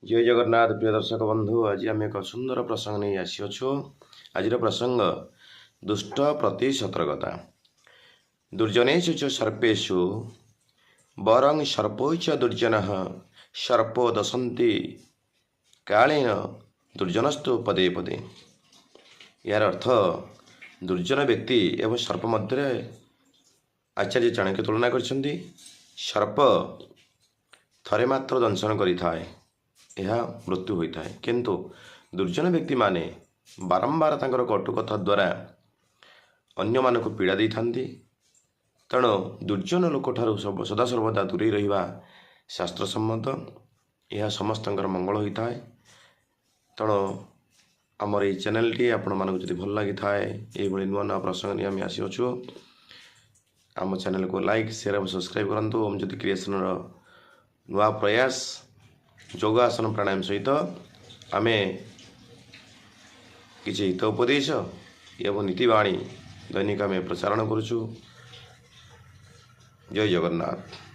जय जगन्नाथ प्रिय दर्शक बंधु आज आम एक सुंदर प्रसंग नहीं आसीअछु। आज प्रसंग दुष्ट प्रति सतर्कता। दुर्जनेषु च सर्पेषु वरं सर्पो च दुर्जनः सर्पो दशन्ति कालेन दुर्जनस्तु पदे पदे। यार अर्थ दुर्जन व्यक्ति एवं सर्प मध्य आचार्य चाणक्य तुलना करछन्ति। सर्प थरे मात्र दंशन करिथाए, यह मृत्यु होता है, किंतु दुर्जन व्यक्ति माने बारंबार तांकर कटु कथा द्वारा अन्य मानक पीड़ा दे था। तेणु दुर्जन लोक ठारू सदा सर्वदा दूरे रहिबा शास्त्र सम्मत, यह समस्तंकर मंगल होता है। तेणु आमर ये चैनल टी आपण मानक जदि भल लगी थाए ये नुआ नुआ प्रसंग नहीं आम आसीअछु। आम चैनल को लाइक शेयर और सब्सक्राइब करंतु। ओम ज्योति क्रिएशन नुआ प्रयास योगासन प्राणायाम सहित आमे किसी हित उपदेश एवं नीतिवाणी दैनिक आमे प्रसारण करुछु। जय जगन्नाथ।